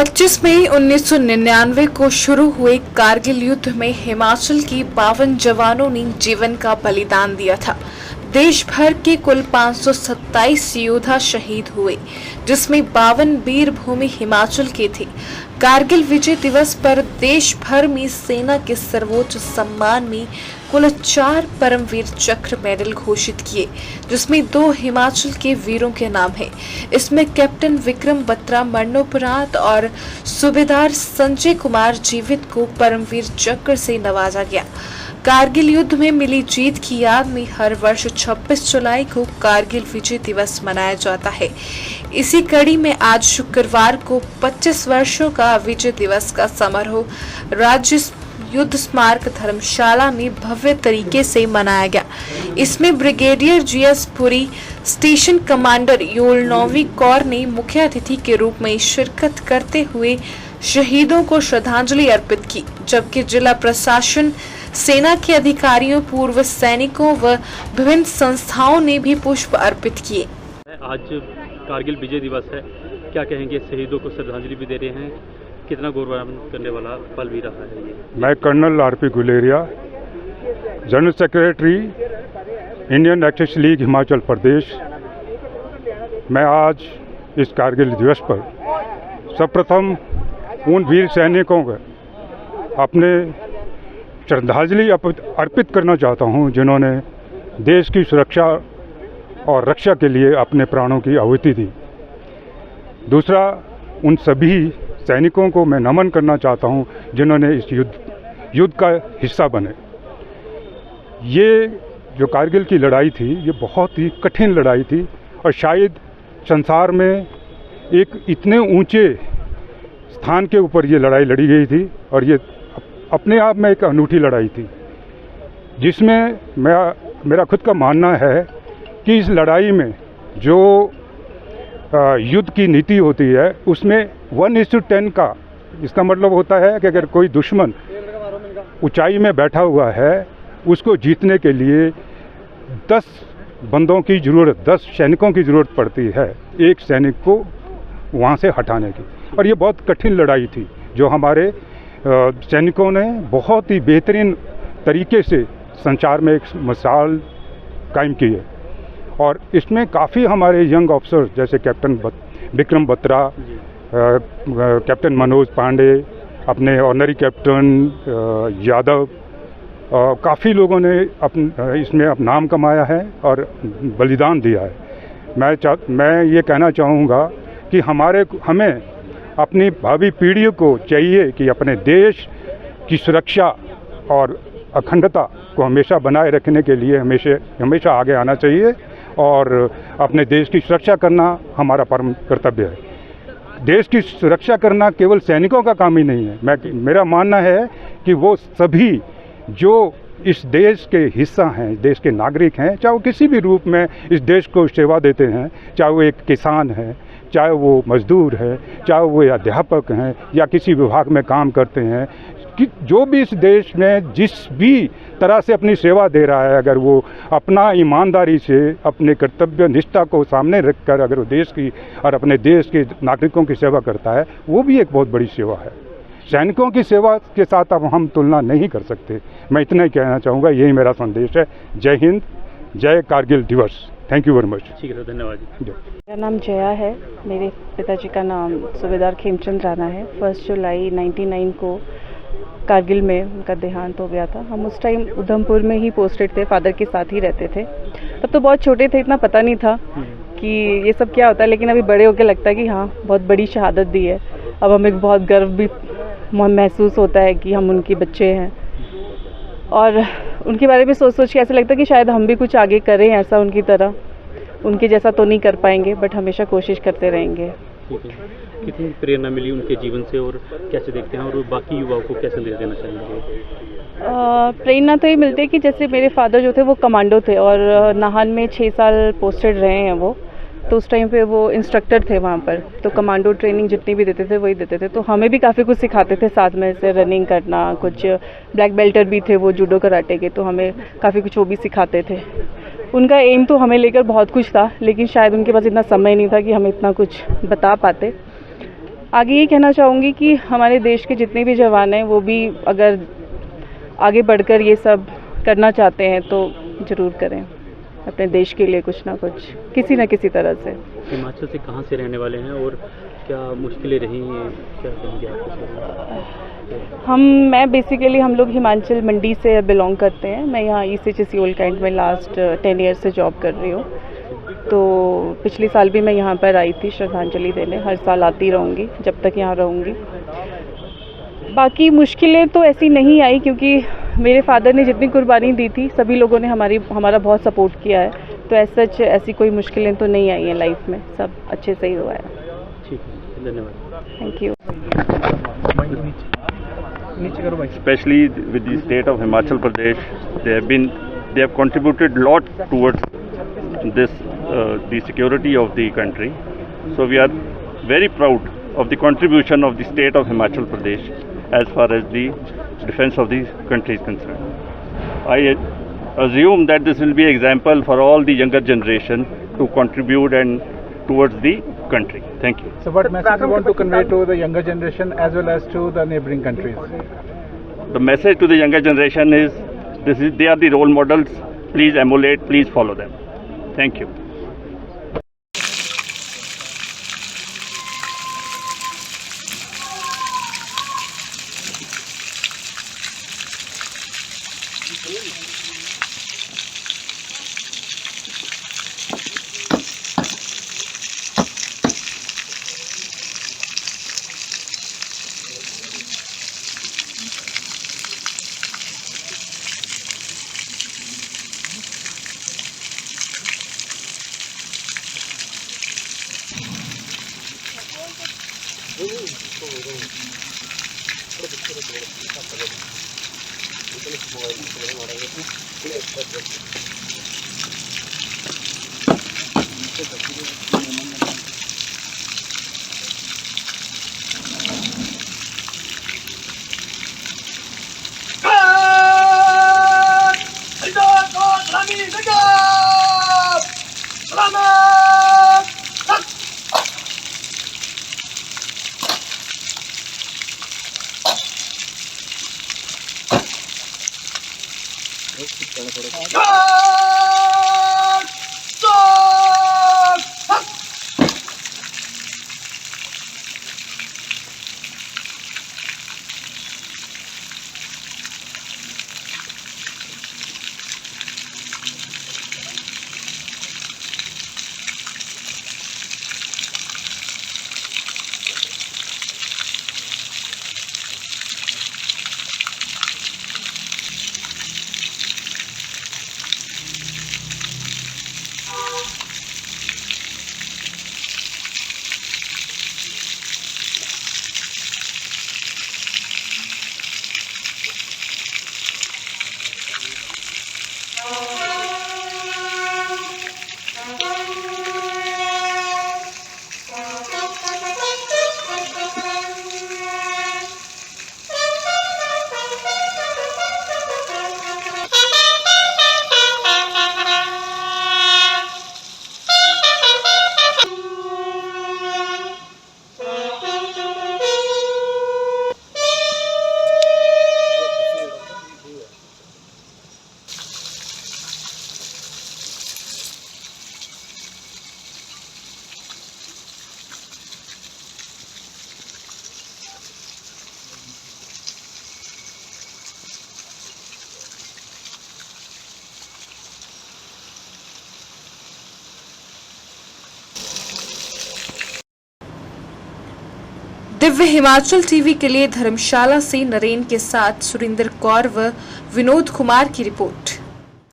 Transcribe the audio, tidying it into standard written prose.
25 मई 1999 को शुरू हुए कारगिल युद्ध में हिमाचल की 52 जवानों ने जीवन का बलिदान दिया था। देश भर के कुल 527 योद्धा शहीद हुए, जिसमें 52 वीर भूमि हिमाचल के थे। कारगिल विजय दिवस पर देश भर में सेना के सर्वोच्च सम्मान में कुल 4 परमवीर चक्र मेडल घोषित किए, जिसमें 2 हिमाचल के वीरों के नाम हैं। इसमें कैप्टन विक्रम बत्रा मरणोपरांत और सूबेदार संजय कुमार जीवित को परमवीर चक्र से नवाजा गया। कारगिल युद्ध में मिली जीत की याद में हर वर्ष 26 जुलाई को कारगिल विजय दिवस मनाया जाता है। इसी कड़ी में आज शुक्रवार को 25 वर्षों का विजय दिवस का समारोह राज्य युद्ध स्मारक धर्मशाला में भव्य तरीके से मनाया गया। इसमें brigadier GS Puri, station commander Yol 9वीं कोर ने मुख्य अतिथि के रूप में शिरकत करते हुए शहीदों को श्रद्धांजलि अर्पित की, जबकि जिला प्रशासन, सेना के अधिकारियों, पूर्व सैनिकों व विभिन्न संस्थाओं ने भी पुष्प अर्पित किए। आज कारगिल विजय दिवस है, क्या कहेंगे? शहीदों को श्रद्धांजलि भी दे रहे हैं, कितना गौरवान्वित करने वाला पल भी रहा है ये? मैं colonel RP Guleria, general secretary Indian excess league Himachal Pradesh. मैं आज इस कारगिल दिवस पर सर्वप्रथम उन वीर सैनिकों को अपने श्रद्धांजलि अर्पित करना चाहता हूं, जिन्होंने देश की सुरक्षा और रक्षा के लिए अपने प्राणों की आहुति दी। दूसरा, उन सभी सैनिकों को मैं नमन करना चाहता हूं, जिन्होंने इस युद्ध का हिस्सा बने। ये जो कारगिल की लड़ाई थी, ये बहुत ही कठिन लड़ाई थी और शायद संसार में एक इतने ऊंचे स्थान के ऊपर ये लड़ाई लड़ी गई थी और ये अपने आप में एक अनूठी लड़ाई थी, जिसमें मेरा खुद का मानना है कि इस लड़ाई में जो युद्ध की नीति होती है, उसमें 1:10 का, इसका मतलब होता है कि अगर कोई दुश्मन ऊंचाई में बैठा हुआ है, उसको जीतने के लिए 10 बंदों की ज़रूरत, 10 सैनिकों की ज़रूरत पड़ती है एक सैनिक को वहाँ से हटाने की। और ये बहुत कठिन लड़ाई थी, जो हमारे सैनिकों ने बहुत ही बेहतरीन तरीके से संचार में एक मिसाल कायम की है। और इसमें काफ़ी हमारे यंग ऑफिसर्स जैसे कैप्टन विक्रम बत्रा, कैप्टन मनोज पांडे, अपने ऑनरी कैप्टन यादव, काफ़ी लोगों ने इसमें अपना नाम कमाया है और बलिदान दिया है। मैं ये कहना चाहूँगा कि हमें अपनी भावी पीढ़ियों को चाहिए कि अपने देश की सुरक्षा और अखंडता को हमेशा बनाए रखने के लिए हमेशा आगे आना चाहिए और अपने देश की सुरक्षा करना हमारा परम कर्तव्य है। देश की सुरक्षा करना केवल सैनिकों का काम ही नहीं है। मेरा मानना है कि वो सभी जो इस देश के हिस्सा हैं, देश के नागरिक हैं, चाहे वो किसी भी रूप में इस देश को सेवा देते हैं, चाहे वो एक किसान है, चाहे वो मजदूर है, चाहे वो अध्यापक हैं या किसी विभाग में काम करते हैं, कि जो भी इस देश में जिस भी तरह से अपनी सेवा दे रहा है, अगर वो अपना ईमानदारी से अपने कर्तव्य निष्ठा को सामने रखकर अगर वो देश की और अपने देश के नागरिकों की सेवा करता है, वो भी एक बहुत बड़ी सेवा है। सैनिकों की सेवा के साथ अब हम तुलना नहीं कर सकते। मैं इतना ही कहना चाहूँगा, यही मेरा संदेश है। जय हिंद, जय कारगिल दिवस। Thank you very much. ठीक है, धन्यवाद जी। मेरा नाम जया है, मेरे पिताजी का नाम सूबेदार खेमचंद राणा है। 1 जुलाई 1999 को कारगिल में उनका देहांत हो गया था। हम उस टाइम उधमपुर में ही पोस्टेड थे, फादर के साथ ही रहते थे। तब तो बहुत छोटे थे, इतना पता नहीं था कि ये सब क्या होता है, लेकिन अभी बड़े होकर लगता है कि हाँ, बहुत बड़ी शहादत दी है। अब हमें बहुत गर्व भी महसूस होता है कि हम उनके बच्चे हैं और उनके बारे में सोच के ऐसा लगता है कि शायद हम भी कुछ आगे करें ऐसा उनकी तरह। उनके जैसा तो नहीं कर पाएंगे, बट हमेशा कोशिश करते रहेंगे। ठीक है, कितनी प्रेरणा मिली उनके जीवन से और कैसे देखते हैं, और बाकी युवाओं को क्या संदेश देना चाहेंगे? प्रेरणा तो ये मिलती है कि जैसे मेरे फादर जो थे वो कमांडो थे और नाहन में 6 साल पोस्टेड रहे हैं वो, तो उस टाइम पे वो इंस्ट्रक्टर थे वहाँ पर। तो कमांडो ट्रेनिंग जितनी भी देते थे वही देते थे, तो हमें भी काफ़ी कुछ सिखाते थे साथ में, जैसे रनिंग करना, कुछ ब्लैक बेल्टर भी थे वो जूडो कराटे के, तो हमें काफ़ी कुछ वो भी सिखाते थे। उनका एम तो हमें लेकर बहुत कुछ था, लेकिन शायद उनके पास इतना समय नहीं था कि हमें इतना कुछ बता पाते। आगे ये कहना चाहूँगी कि हमारे देश के जितने भी जवान हैं वो भी अगर आगे बढ़कर ये सब करना चाहते हैं तो ज़रूर करें, अपने देश के लिए कुछ ना कुछ किसी न किसी तरह से। हिमाचल से कहाँ से रहने वाले हैं और क्या मुश्किलें रही हैं, क्या कहेंगे आप? मैं बेसिकली हम लोग हिमाचल मंडी से बिलोंग करते हैं। मैं यहाँ ECHS ओल्ड कैंट में लास्ट 10 ईयर से जॉब कर रही हूँ। तो पिछले साल भी मैं यहाँ पर आई थी श्रद्धांजलि देने, हर साल आती रहूँगी जब तक यहाँ रहूँगी। बाकी मुश्किलें तो ऐसी नहीं आई क्योंकि मेरे फादर ने जितनी कुर्बानी दी थी सभी लोगों ने हमारा बहुत सपोर्ट किया है, तो ऐसी कोई मुश्किलें तो नहीं आई हैं लाइफ में, सब अच्छे से ही हुआ है। ठीक है, धन्यवाद। Thank you. Especially with the state of Himachal Pradesh, they have contributed a lot towards this the security of the country. So we are very proud of the contribution of the state of Himachal Pradesh as far as the defense of the country is concerned. I assume that this will be an example for all the younger generation to contribute and towards the country. Thank you. So what message you want to convey to the younger generation as well as to the neighboring countries? The message to the younger generation is, they are the role models. Please emulate, please follow them. Thank you. Divya Himachal TV के लिए धर्मशाला से नरेन के साथ सुरिंदर कौर व विनोद कुमार की report.